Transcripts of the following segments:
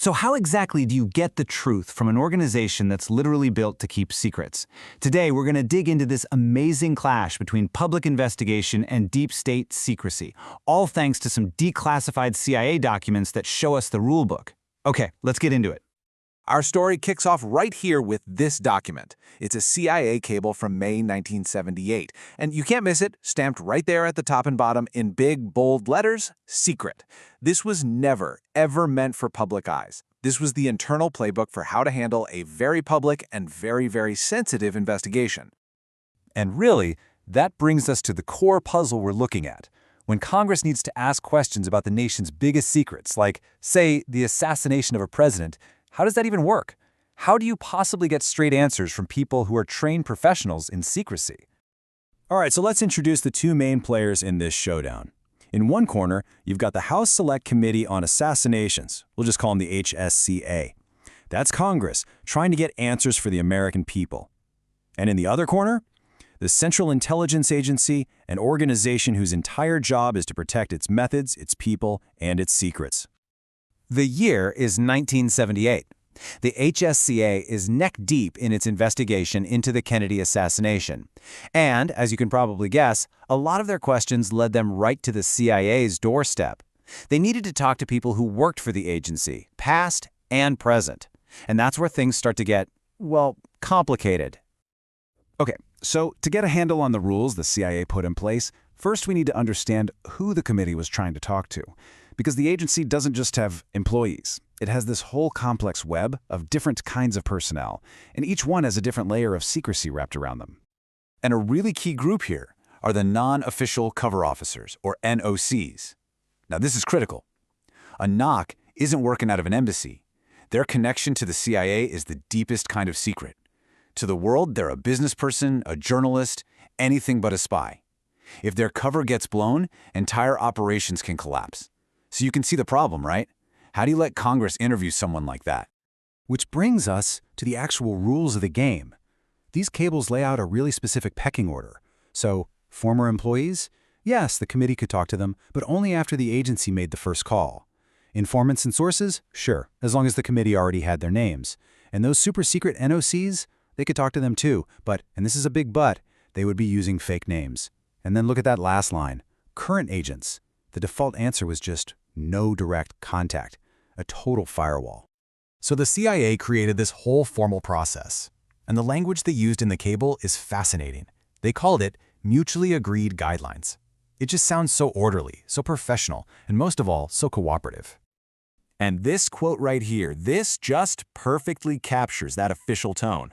So how exactly do you get the truth from an organization that's literally built to keep secrets? Today, we're going to dig into this amazing clash between public investigation and deep state secrecy, all thanks to some declassified CIA documents that show us the rulebook. Okay, let's get into it. Our story kicks off right here with this document. It's a CIA cable from May 1978, and you can't miss it, stamped right there at the top and bottom in big, bold letters, secret. This was never, ever meant for public eyes. This was the internal playbook for how to handle a very public and very, very sensitive investigation. And really, that brings us to the core puzzle we're looking at. When Congress needs to ask questions about the nation's biggest secrets, like, say, the assassination of a president, how does that even work? How do you possibly get straight answers from people who are trained professionals in secrecy? All right, so let's introduce the two main players in this showdown. In one corner, you've got the House Select Committee on Assassinations. We'll just call them the HSCA. That's Congress, trying to get answers for the American people. And in the other corner, the Central Intelligence Agency, an organization whose entire job is to protect its methods, its people, and its secrets. The year is 1978. The HSCA is neck-deep in its investigation into the Kennedy assassination. And, as you can probably guess, a lot of their questions led them right to the CIA's doorstep. They needed to talk to people who worked for the agency, past and present. And that's where things start to get, well, complicated. Okay, so to get a handle on the rules the CIA put in place, first we need to understand who the committee was trying to talk to. Because the agency doesn't just have employees. It has this whole complex web of different kinds of personnel, and each one has a different layer of secrecy wrapped around them. And a really key group here are the non-official cover officers, or NOCs. Now this is critical. A NOC isn't working out of an embassy. Their connection to the CIA is the deepest kind of secret. To the world, they're a business person, a journalist, anything but a spy. If their cover gets blown, entire operations can collapse. So you can see the problem, right? How do you let Congress interview someone like that? Which brings us to the actual rules of the game. These cables lay out a really specific pecking order. So, former employees? Yes, the committee could talk to them, but only after the agency made the first call. Informants and sources? Sure, as long as the committee already had their names. And those super-secret NOCs? They could talk to them too, but, and this is a big but, they would be using fake names. And then look at that last line. Current agents. The default answer was just no direct contact, a total firewall. So the CIA created this whole formal process, and the language they used in the cable is fascinating. They called it mutually agreed guidelines. It just sounds so orderly, so professional, and most of all, so cooperative. And this quote right here, this just perfectly captures that official tone.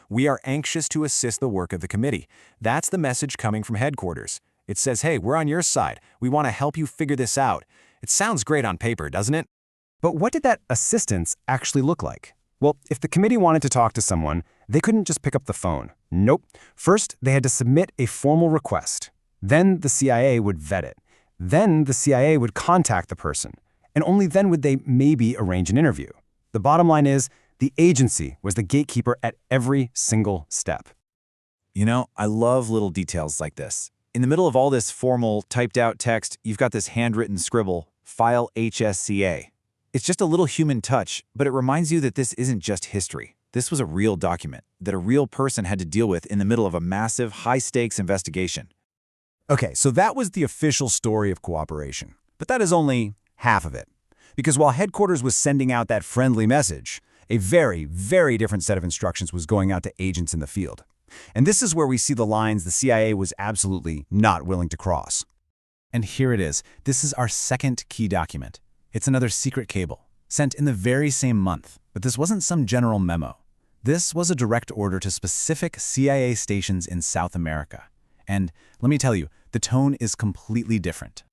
We are anxious to assist the work of the committee. That's the message coming from headquarters. It says, hey, we're on your side. We want to help you figure this out. It sounds great on paper, doesn't it? But what did that assistance actually look like? Well, if the committee wanted to talk to someone, they couldn't just pick up the phone. Nope. First, they had to submit a formal request. Then the CIA would vet it. Then the CIA would contact the person. And only then would they maybe arrange an interview. The bottom line is, the agency was the gatekeeper at every single step. You know, I love little details like this. In the middle of all this formal, typed-out text, you've got this handwritten scribble, File HSCA. It's just a little human touch, but it reminds you that this isn't just history. This was a real document that a real person had to deal with in the middle of a massive, high-stakes investigation. Okay, so that was the official story of cooperation. But that is only half of it. Because while headquarters was sending out that friendly message, a very, very different set of instructions was going out to agents in the field. And this is where we see the lines the CIA was absolutely not willing to cross. And here it is. This is our second key document. It's another secret cable, sent in the very same month. But this wasn't some general memo. This was a direct order to specific CIA stations in South America. And let me tell you, the tone is completely different.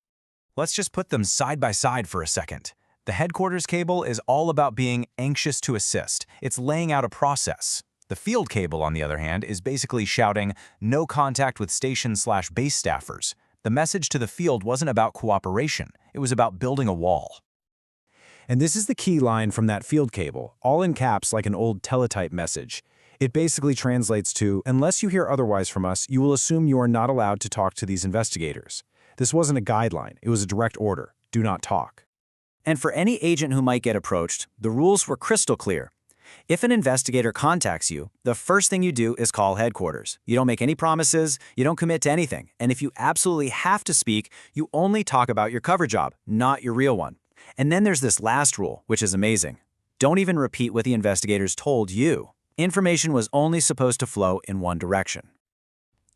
Let's just put them side by side for a second. The headquarters cable is all about being anxious to assist. It's laying out a process. The field cable, on the other hand, is basically shouting, no contact with station/base staffers. The message to the field wasn't about cooperation. It was about building a wall. And this is the key line from that field cable, all in caps like an old teletype message. It basically translates to, unless you hear otherwise from us, you will assume you are not allowed to talk to these investigators. This wasn't a guideline. It was a direct order. Do not talk. And for any agent who might get approached, the rules were crystal clear. If an investigator contacts you, the first thing you do is call headquarters. You don't make any promises, you don't commit to anything, and if you absolutely have to speak, you only talk about your cover job, not your real one. And then there's this last rule, which is amazing. Don't even repeat what the investigators told you. Information was only supposed to flow in one direction.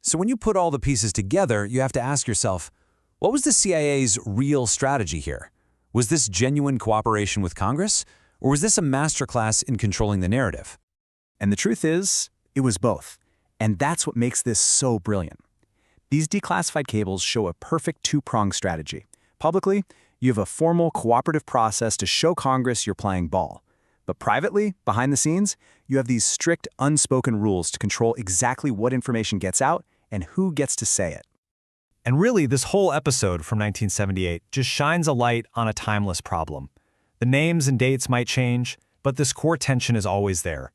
So when you put all the pieces together, you have to ask yourself, what was the CIA's real strategy here? Was this genuine cooperation with Congress? Or was this a masterclass in controlling the narrative? And the truth is, it was both. And that's what makes this so brilliant. These declassified cables show a perfect two-pronged strategy. Publicly, you have a formal cooperative process to show Congress you're playing ball. But privately, behind the scenes, you have these strict, unspoken rules to control exactly what information gets out and who gets to say it. And really, this whole episode from 1978 just shines a light on a timeless problem. The names and dates might change, but this core tension is always there.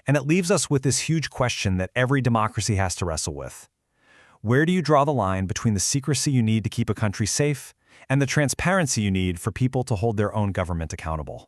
And it leaves us with this huge question that every democracy has to wrestle with. Where do you draw the line between the secrecy you need to keep a country safe and the transparency you need for people to hold their own government accountable?